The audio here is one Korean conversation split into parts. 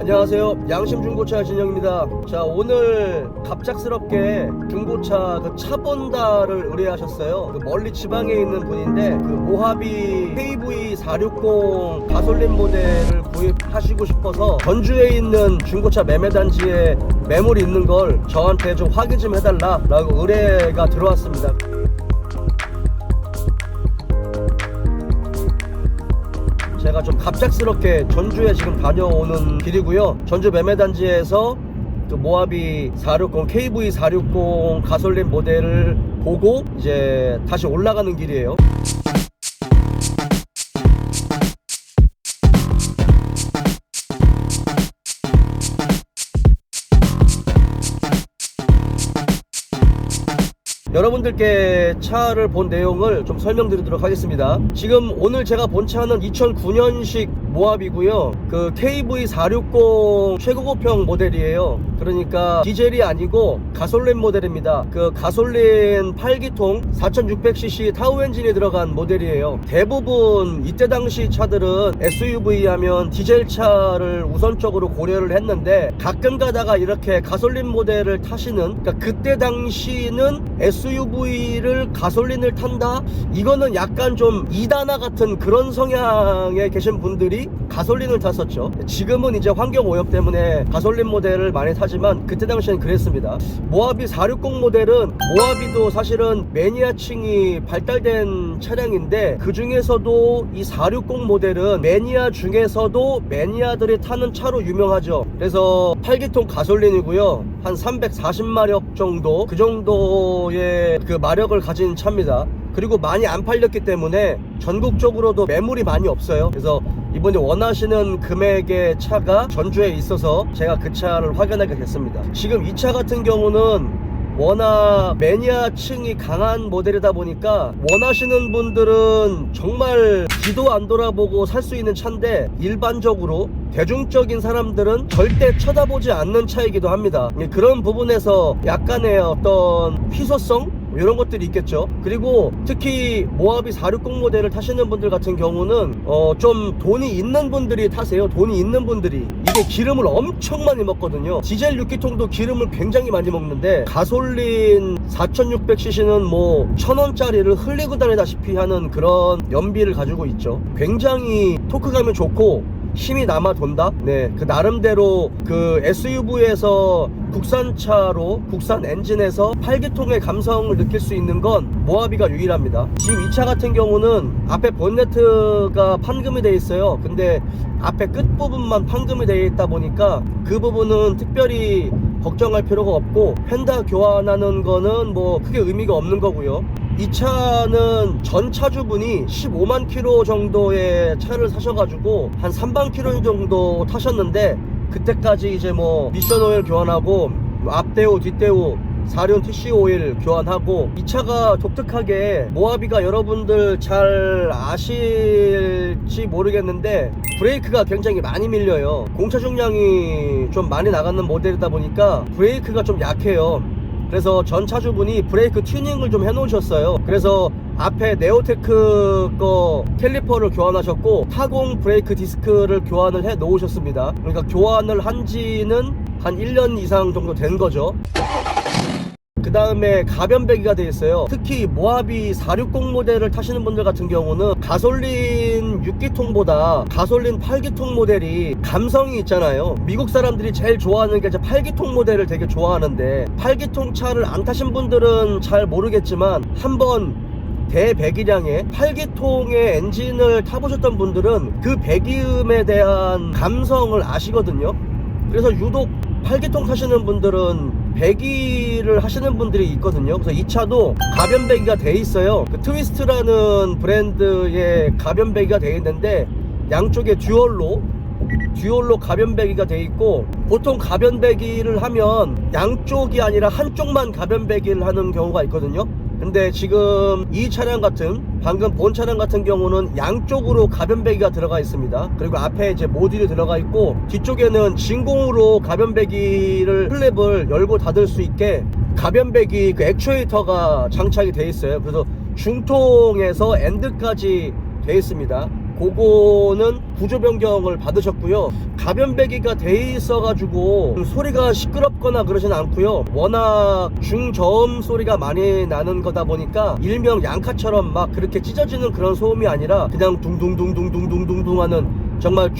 안녕하세요. 양심중고차 진영입니다. 자, 오늘 갑작스럽게 중고차 차 본다를 의뢰하셨어요. 멀리 지방에 있는 분인데 모하비 KV460 가솔린 모델을 구입하시고 싶어서 전주에 있는 중고차 매매단지에 매물이 있는 걸 저한테 좀 확인 좀 해달라 라고 의뢰가 들어왔습니다. 제가 좀 갑작스럽게 전주에 지금 다녀오는 길이고요. 전주 매매단지에서 모하비 460 KV460 가솔린 모델을 보고 이제 다시 올라가는 길이에요. 여러분들께 차를 본 내용을 좀 설명드리도록 하겠습니다. 지금 오늘 제가 본 차는 2009년식 모하비고요. KV460 최고급형 모델이에요. 그러니까 디젤이 아니고 가솔린 모델입니다. 가솔린 8기통 4600cc 타우 엔진이 들어간 모델이에요. 대부분 이때 당시 차들은 SUV 하면 디젤 차를 우선적으로 고려를 했는데 가끔 가다가 이렇게 가솔린 모델을 타시는, 그러니까 그때 당시는 SUV를 가솔린을 탄다? 이거는 약간 좀 이단아 같은 그런 성향에 계신 분들이 가솔린을 탔었죠. 지금은 이제 환경 오염 때문에 가솔린 모델을 많이 타지만 그때 당시엔 그랬습니다. 모하비 460 모델은, 모하비도 사실은 매니아층이 발달된 차량인데 그 중에서도 이 460 모델은 매니아 중에서도 매니아들이 타는 차로 유명하죠. 그래서 8기통 가솔린이고요. 한 340마력 정도, 그 정도의 마력을 가진 차입니다. 그리고 많이 안 팔렸기 때문에 전국적으로도 매물이 많이 없어요. 그래서 이번에 원하시는 금액의 차가 전주에 있어서 제가 그 차를 확인하게 됐습니다. 지금 이 차 같은 경우는 워낙 매니아층이 강한 모델이다 보니까 원하시는 분들은 정말 뒤도 안 돌아보고 살 수 있는 차인데, 일반적으로 대중적인 사람들은 절대 쳐다보지 않는 차이기도 합니다. 그런 부분에서 약간의 어떤 희소성? 이런 것들이 있겠죠. 그리고 특히 모하비 460 모델을 타시는 분들 같은 경우는 좀 돈이 있는 분들이 타세요. 돈이 있는 분들이. 이게 기름을 엄청 많이 먹거든요. 디젤 6기통도 기름을 굉장히 많이 먹는데 가솔린 4600cc는 뭐 1000원짜리를 흘리고 다니다시피 하는 그런 연비를 가지고 있죠. 굉장히 토크감이 좋고 힘이 남아 돈다? 네, 나름대로 SUV에서 국산차로, 국산 엔진에서 8기통의 감성을 느낄 수 있는 건 모하비가 유일합니다. 지금 이 차 같은 경우는 앞에 본네트가 판금이 되어 있어요. 근데 앞에 끝부분만 판금이 되어 있다 보니까 그 부분은 특별히 걱정할 필요가 없고, 펜다 교환하는 거는 뭐 크게 의미가 없는 거고요. 이 차는 전 차주분이 15만 킬로 정도의 차를 사셔가지고 한 3만 킬로 정도 타셨는데, 그때까지 이제 뭐 미션 오일 교환하고 앞대우 뒷대우 사륜 TC 오일 교환하고, 이 차가 독특하게 모하비가 여러분들 잘 아실지 모르겠는데 브레이크가 굉장히 많이 밀려요. 공차 중량이 좀 많이 나가는 모델이다 보니까 브레이크가 좀 약해요. 그래서 전 차주분이 브레이크 튜닝을 좀 해놓으셨어요. 그래서 앞에 네오테크 거 캘리퍼를 교환하셨고 타공 브레이크 디스크를 교환을 해 놓으셨습니다. 그러니까 교환을 한 지는 한 1년 이상 정도 된 거죠. 그 다음에 가변 배기가 되어 있어요. 특히 모하비 460 모델을 타시는 분들 같은 경우는 가솔린 6기통보다 가솔린 8기통 모델이 감성이 있잖아요. 미국 사람들이 제일 좋아하는 게 이제 8기통 모델을 되게 좋아하는데, 8기통 차를 안 타신 분들은 잘 모르겠지만 한번 대배기량의 8기통의 엔진을 타보셨던 분들은 그 배기음에 대한 감성을 아시거든요. 그래서 유독 8기통 타시는 분들은 배기를 하시는 분들이 있거든요. 그래서 이 차도 가변 배기가 돼 있어요. 트위스트라는 브랜드의 가변 배기가 돼 있는데 양쪽에 듀얼로 가변 배기가 돼 있고, 보통 가변 배기를 하면 양쪽이 아니라 한쪽만 가변 배기를 하는 경우가 있거든요. 근데 지금 이 차량 방금 본 차량 같은 경우는 양쪽으로 가변 배기가 들어가 있습니다. 그리고 앞에 이제 모듈이 들어가 있고, 뒤쪽에는 진공으로 가변 배기를 플랩을 열고 닫을 수 있게 가변 배기 액추에이터가 장착이 되어 있어요. 그래서 중통에서 엔드까지 되어 있습니다. 그거는 구조 변경을 받으셨고요. 가변 배기가 돼 있어가지고 소리가 시끄럽거나 그러진 않고요. 워낙 중저음 소리가 많이 나는 거다 보니까 일명 양카처럼 막 그렇게 찢어지는 그런 소음이 아니라 그냥 둥둥둥둥둥둥둥둥 하는 정말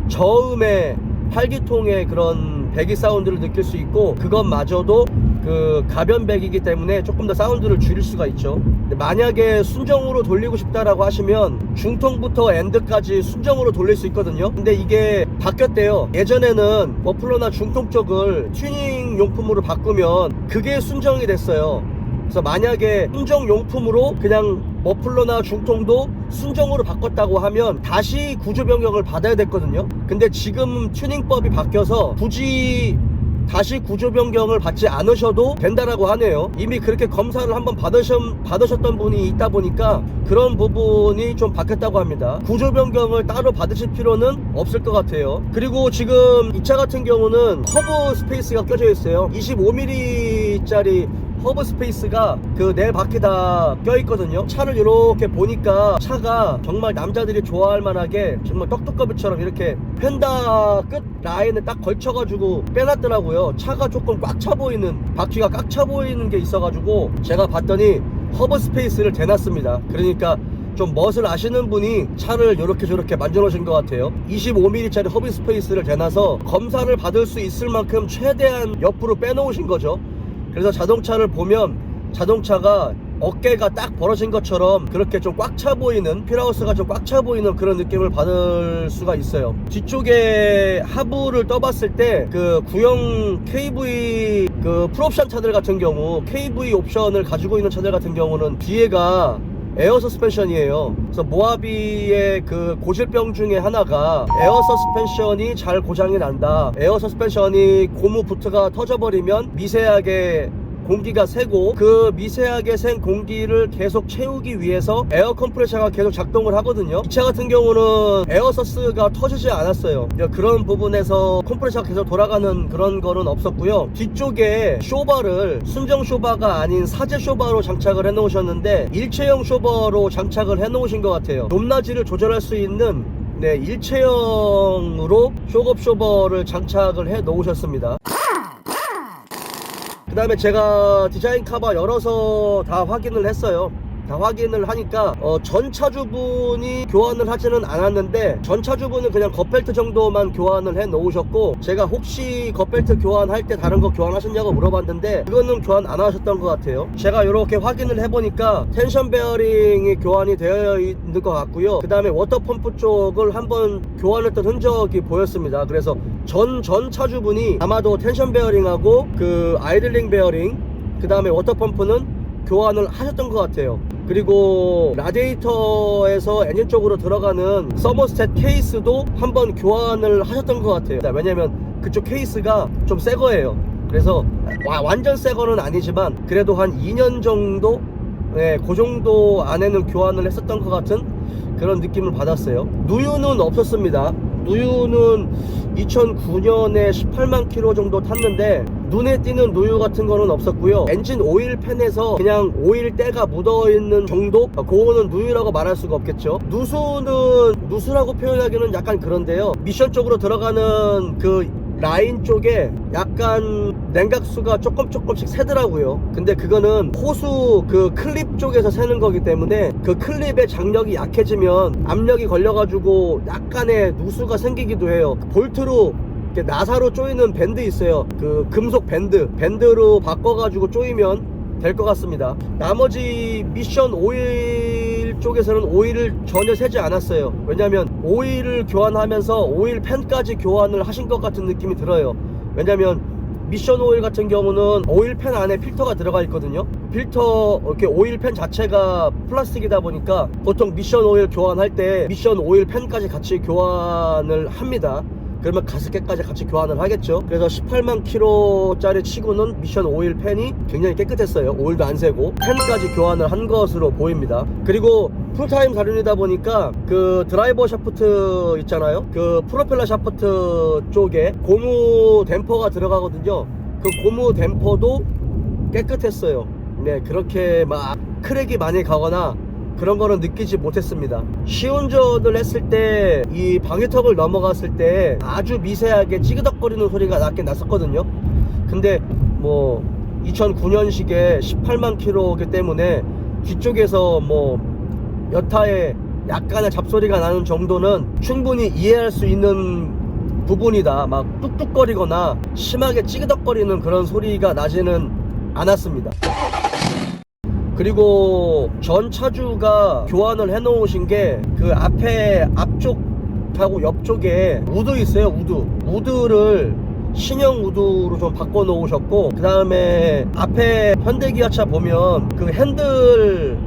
중저음의 팔기통의 그런 배기 사운드를 느낄 수 있고, 그것마저도 그 가변 배기이기 때문에 조금 더 사운드를 줄일 수가 있죠. 만약에 순정으로 돌리고 싶다라고 하시면 중통부터 엔드까지 순정으로 돌릴 수 있거든요. 근데 이게 바뀌었대요. 예전에는 머플러나 중통 쪽을 튜닝 용품으로 바꾸면 그게 순정이 됐어요. 그래서 만약에 순정 용품으로 그냥 머플러나 중통도 순정으로 바꿨다고 하면 다시 구조 변경을 받아야 됐거든요. 근데 지금 튜닝법이 바뀌어서 굳이 다시 구조 변경을 받지 않으셔도 된다라고 하네요. 이미 그렇게 검사를 한번 받으셨던 분이 있다 보니까 그런 부분이 좀 바뀌었다고 합니다. 구조 변경을 따로 받으실 필요는 없을 것 같아요. 그리고 지금 이 차 같은 경우는 허브 스페이스가 껴져 있어요. 25mm 짜리 허브 스페이스가 그 네 바퀴 다 껴있거든요. 차를 이렇게 보니까 차가 정말 남자들이 좋아할 만하게 정말 떡두꺼비처럼 이렇게 펜다 끝 라인을 딱 걸쳐가지고 빼놨더라고요. 차가 조금 꽉 차 보이는, 바퀴가 꽉 차 보이는 게 있어가지고 제가 봤더니 허브 스페이스를 대놨습니다. 그러니까 좀 멋을 아시는 분이 차를 이렇게 저렇게 만들어 놓으신 것 같아요. 25mm 짜리 허브 스페이스를 대놔서 검사를 받을 수 있을 만큼 최대한 옆으로 빼놓으신 거죠. 그래서 자동차를 보면 자동차가 어깨가 딱 벌어진 것처럼 그렇게 좀 꽉 차 보이는, 휠하우스가 좀 꽉 차 보이는 그런 느낌을 받을 수가 있어요. 뒤쪽에 하부를 떠봤을 때 그 구형 KV 그 풀옵션 차들 같은 경우, KV 옵션을 가지고 있는 차들 같은 경우는 뒤에가 에어 서스펜션이에요. 그래서 모하비의 그 고질병 중에 하나가 에어 서스펜션이 잘 고장이 난다. 에어 서스펜션이 고무 부트가 터져버리면 미세하게 공기가 새고, 그 미세하게 샌 공기를 계속 채우기 위해서 에어 컴프레셔가 계속 작동을 하거든요. 이 차 같은 경우는 에어 서스가 터지지 않았어요. 그런 부분에서 컴프레셔가 계속 돌아가는 그런 거는 없었고요. 뒤쪽에 쇼바를 순정 쇼바가 아닌 사제 쇼바로 장착을 해 놓으셨는데 일체형 쇼바로 장착을 해 놓으신 것 같아요. 높낮이를 조절할 수 있는 일체형으로 쇼업 쇼버를 장착을 해 놓으셨습니다. 그 다음에 제가 디자인 카바 열어서 다 확인을 했어요. 다 확인을 하니까 전 차주분이 교환을 하지는 않았는데, 전 차주분은 그냥 겉벨트 정도만 교환을 해 놓으셨고, 제가 혹시 겉벨트 교환할 때 다른 거 교환하셨냐고 물어봤는데 그거는 교환 안 하셨던 것 같아요. 제가 이렇게 확인을 해보니까 텐션 베어링이 교환이 되어 있는 것 같고요. 그 다음에 워터펌프 쪽을 한번 교환했던 흔적이 보였습니다. 그래서 전 차주분이 아마도 텐션 베어링하고 그 아이들링 베어링, 그 다음에 워터펌프는 교환을 하셨던 것 같아요. 그리고 라디에이터에서 엔진 쪽으로 들어가는 서머스탯 케이스도 한번 교환을 하셨던 것 같아요. 왜냐면 그쪽 케이스가 좀 새 거예요. 그래서 완전 새 거는 아니지만 그래도 한 2년 정도, 그 정도 안에는 교환을 했었던 것 같은 그런 느낌을 받았어요. 누유는 없었습니다. 누유는 2009년에 18만 킬로 정도 탔는데 눈에 띄는 누유 같은 거는 없었고요. 엔진 오일 팬에서 그냥 오일 때가 묻어있는 정도? 그거는 누유라고 말할 수가 없겠죠. 누수라고 표현하기는 약간 그런데요, 미션 쪽으로 들어가는 그 라인 쪽에 약간 냉각수가 조금씩 새더라고요. 근데 그거는 호수 그 클립 쪽에서 새는 거기 때문에 그 클립의 장력이 약해지면 압력이 걸려가지고 약간의 누수가 생기기도 해요. 볼트로 나사로 조이는 밴드 있어요. 그 금속 밴드로 바꿔가지고 조이면 될 것 같습니다. 나머지 미션 오일 쪽에서는 오일을 전혀 새지 않았어요. 왜냐면 오일을 교환하면서 오일 팬까지 교환을 하신 것 같은 느낌이 들어요. 왜냐면 미션 오일 같은 경우는 오일 팬 안에 필터가 들어가 있거든요. 필터, 이렇게 오일 팬 자체가 플라스틱이다 보니까 보통 미션 오일 교환할 때 미션 오일 팬까지 같이 교환을 합니다. 그러면 5개까지 같이 교환을 하겠죠. 그래서 18만 킬로짜리 치고는 미션 오일 팬이 굉장히 깨끗했어요. 오일도 안 새고 팬까지 교환을 한 것으로 보입니다. 그리고 풀타임 사륜이다 보니까 그 드라이버 샤프트 있잖아요, 그 프로펠러 샤프트 쪽에 고무 댐퍼가 들어가거든요. 그 고무 댐퍼도 깨끗했어요. 그렇게 막 크랙이 많이 가거나 그런 거는 느끼지 못했습니다. 시운전을 했을 때 이 방지턱을 넘어갔을 때 아주 미세하게 찌그덕거리는 소리가 났긴 났었거든요. 근데 뭐 2009년식에 18만 킬로이기 때문에 뒤쪽에서 뭐 여타의 약간의 잡소리가 나는 정도는 충분히 이해할 수 있는 부분이다. 막 뚝뚝거리거나 심하게 찌그덕거리는 그런 소리가 나지는 않았습니다. 그리고 전 차주가 교환을 해 놓으신 게 그 앞에 앞쪽하고 옆쪽에 우드 있어요. 우드를 신형 우드로 좀 바꿔 놓으셨고, 그 다음에 앞에 현대기아차 보면 그 핸들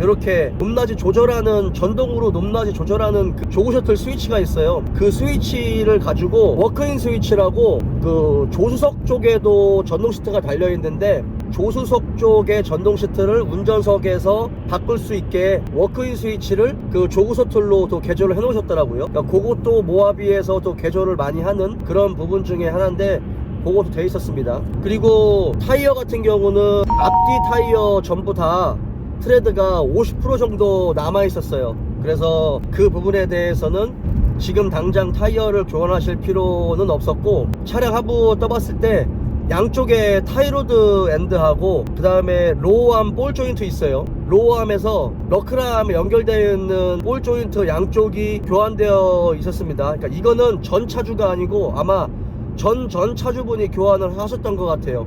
이렇게 높낮이 조절하는, 전동으로 높낮이 조절하는 그 조그 셔틀 스위치가 있어요. 그 스위치를 가지고 워크인 스위치라고, 그 조수석 쪽에도 전동 시트가 달려 있는데 조수석 쪽의 전동 시트를 운전석에서 바꿀 수 있게 워크인 스위치를 그 조그 셔틀로 또 개조를 해 놓으셨더라고요. 그러니까 그것도 모하비에서 또 개조를 많이 하는 그런 부분 중에 하나인데, 그것도 돼 있었습니다. 그리고 타이어 같은 경우는 앞뒤 타이어 전부 다 트레드가 50% 정도 남아 있었어요. 그래서 그 부분에 대해서는 지금 당장 타이어를 교환하실 필요는 없었고, 차량 하부 떠봤을 때 양쪽에 타이로드 엔드하고 그 다음에 로우암 볼 조인트 있어요. 로우암에서 너클암에 연결되어 있는 볼 조인트 양쪽이 교환되어 있었습니다. 그러니까 이거는 전 차주가 아니고 아마 전 차주분이 교환을 하셨던 것 같아요.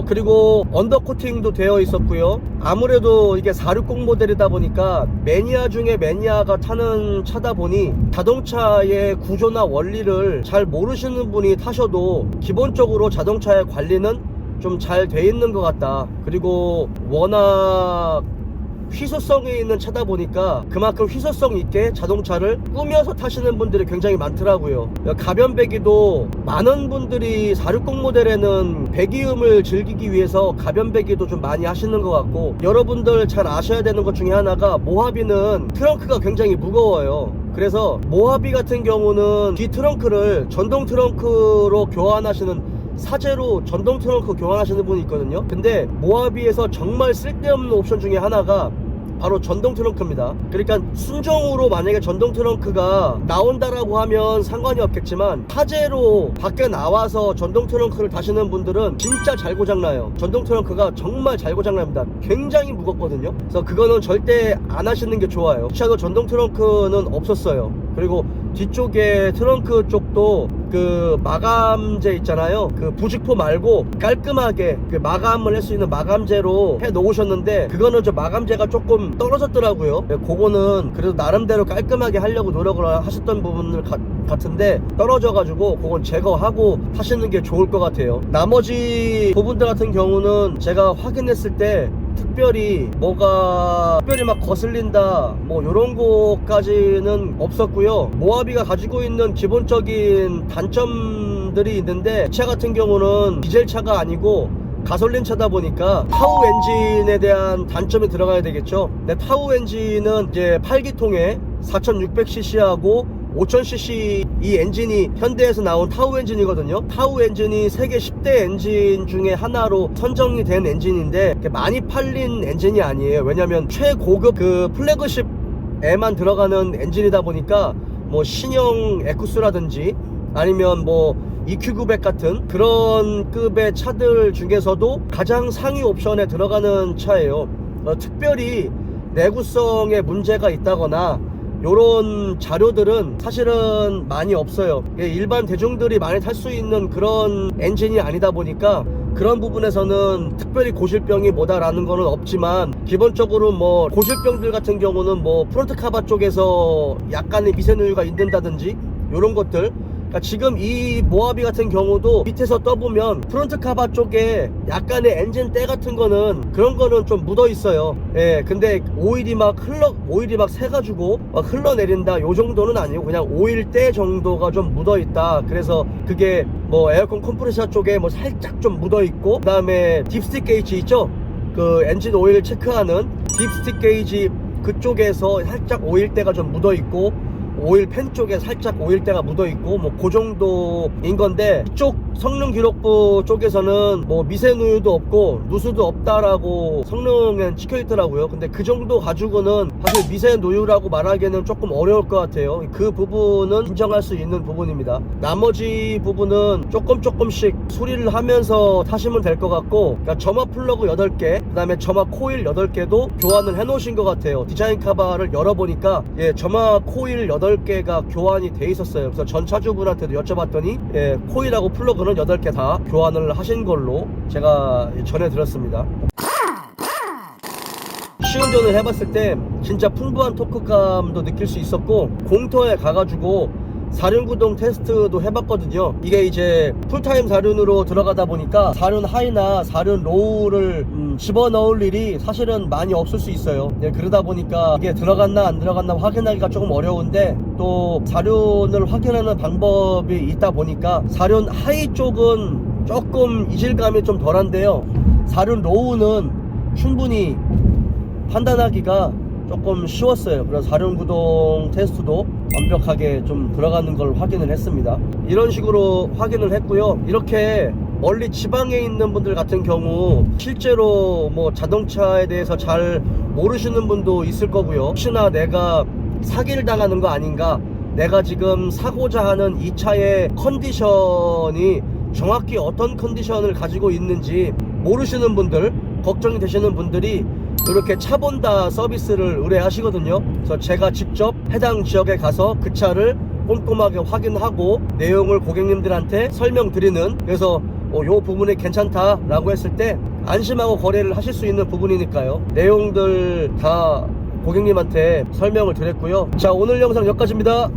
그리고 언더코팅도 되어 있었고요. 아무래도 이게 460 모델이다 보니까 매니아 중에 매니아가 타는 차다 보니 자동차의 구조나 원리를 잘 모르시는 분이 타셔도 기본적으로 자동차의 관리는 좀 잘 돼 있는 것 같다. 그리고 워낙 희소성이 있는 차다 보니까 그만큼 희소성 있게 자동차를 꾸며서 타시는 분들이 굉장히 많더라고요. 가변 배기도 많은 분들이 460 모델에는 배기음을 즐기기 위해서 가변 배기도 좀 많이 하시는 것 같고, 여러분들 잘 아셔야 되는 것 중에 하나가 모하비는 트렁크가 굉장히 무거워요. 그래서 모하비 같은 경우는 뒤 트렁크를 전동 트렁크로 교환하시는, 사제로 전동 트렁크 교환하시는 분이 있거든요. 근데 모하비에서 정말 쓸데없는 옵션 중에 하나가 바로 전동 트렁크입니다. 그러니까 순정으로 만약에 전동 트렁크가 나온다라고 하면 상관이 없겠지만, 타제로 밖에 나와서 전동 트렁크를 타시는 분들은 진짜 잘 고장나요. 전동 트렁크가 정말 잘 고장납니다. 굉장히 무겁거든요. 그래서 그거는 절대 안 하시는 게 좋아요. 이 차도 전동 트렁크는 없었어요. 그리고 뒤쪽에 트렁크 쪽도 그 마감재 있잖아요. 그 부직포 말고 깔끔하게 그 마감을 할 수 있는 마감재로 해 놓으셨는데, 그거는 저 마감재가 조금 떨어졌더라고요. 그거는 그래도 나름대로 깔끔하게 하려고 노력을 하셨던 부분을 같은데 떨어져가지고 그건 제거하고 하시는 게 좋을 것 같아요. 나머지 부분들 같은 경우는 제가 확인했을 때 특별히 뭐가 특별히 막 거슬린다 뭐 요런 거까지는 없었고요. 모하비가 가지고 있는 기본적인 단점들이 있는데, 이 차 같은 경우는 디젤 차가 아니고 가솔린 차다 보니까 타우 엔진에 대한 단점이 들어가야 되겠죠. 근데 타우 엔진은 이제 8기통에 4600cc하고 5000cc 이 엔진이 현대에서 나온 타우 엔진이거든요. 타우 엔진이 세계 10대 엔진 중에 하나로 선정이 된 엔진인데 많이 팔린 엔진이 아니에요. 왜냐면 최고급 그 플래그십에만 들어가는 엔진이다 보니까 뭐 신형 에쿠스라든지 아니면 뭐 EQ900 같은 그런 급의 차들 중에서도 가장 상위 옵션에 들어가는 차예요. 특별히 내구성에 문제가 있다거나 요런 자료들은 사실은 많이 없어요. 일반 대중들이 많이 탈 수 있는 그런 엔진이 아니다 보니까 그런 부분에서는 특별히 고질병이 뭐다라는 거는 없지만, 기본적으로 뭐 고질병들 같은 경우는 뭐 프론트 카바 쪽에서 약간의 미세누유가 있는다든지 요런 것들, 그러니까 지금 이 모하비 같은 경우도 밑에서 떠보면 프론트 카바 쪽에 약간의 엔진 때 같은 거는 그런 거는 좀 묻어 있어요. 예, 근데 오일이 막 새가지고 막 흘러내린다 요 정도는 아니고 그냥 오일 때 정도가 좀 묻어 있다. 그래서 그게 뭐 에어컨 컴프레셔 쪽에 뭐 살짝 좀 묻어 있고, 그 다음에 딥스틱 게이지 있죠? 그 엔진 오일 체크하는 딥스틱 게이지 그쪽에서 살짝 오일 때가 좀 묻어 있고, 오일 팬 쪽에 살짝 오일때가 묻어있고 뭐 그 정도인 건데, 이쪽 성능기록부 쪽에서는 뭐 미세누유도 없고 누수도 없다라고 성능엔 찍혀있더라고요. 근데 그 정도 가지고는 사실 미세누유라고 말하기에는 조금 어려울 것 같아요. 그 부분은 인정할 수 있는 부분입니다. 나머지 부분은 조금씩 수리를 하면서 타시면 될 것 같고, 그러니까 점화 플러그 8개, 그 다음에 점화 코일 8개도 교환을 해 놓으신 것 같아요. 디자인 카바를 열어보니까 점화 코일 8개가 교환이 돼 있었어요. 그래서 전 차주분한테도 여쭤봤더니 코일하고 플러그는 8개 다 교환을 하신 걸로 제가 전해 들었습니다. 시운전을 해봤을 때 진짜 풍부한 토크감도 느낄 수 있었고, 공터에 가가지고 사륜구동 테스트도 해봤거든요. 이게 이제 풀타임 사륜으로 들어가다 보니까 사륜 하이나 사륜 로우를 집어넣을 일이 사실은 많이 없을 수 있어요. 그러다 보니까 이게 들어갔나 안 들어갔나 확인하기가 조금 어려운데, 또 사륜을 확인하는 방법이 있다 보니까 사륜 하이 쪽은 조금 이질감이 좀 덜한데요, 사륜 로우는 충분히 판단하기가 조금 쉬웠어요. 그래서 사륜구동 테스트도 완벽하게 좀 들어가는 걸 확인을 했습니다. 이런 식으로 확인을 했고요. 이렇게 멀리 지방에 있는 분들 같은 경우 실제로 뭐 자동차에 대해서 잘 모르시는 분도 있을 거고요. 혹시나 내가 사기를 당하는 거 아닌가, 내가 지금 사고자 하는 이 차의 컨디션이 정확히 어떤 컨디션을 가지고 있는지 모르시는 분들, 걱정이 되시는 분들이 이렇게 차 본다 서비스를 의뢰하시거든요. 그래서 제가 직접 해당 지역에 가서 그 차를 꼼꼼하게 확인하고 내용을 고객님들한테 설명드리는, 그래서 요 부분이 괜찮다 라고 했을 때 안심하고 거래를 하실 수 있는 부분이니까요. 내용들 다 고객님한테 설명을 드렸고요. 자, 오늘 영상 여기까지입니다.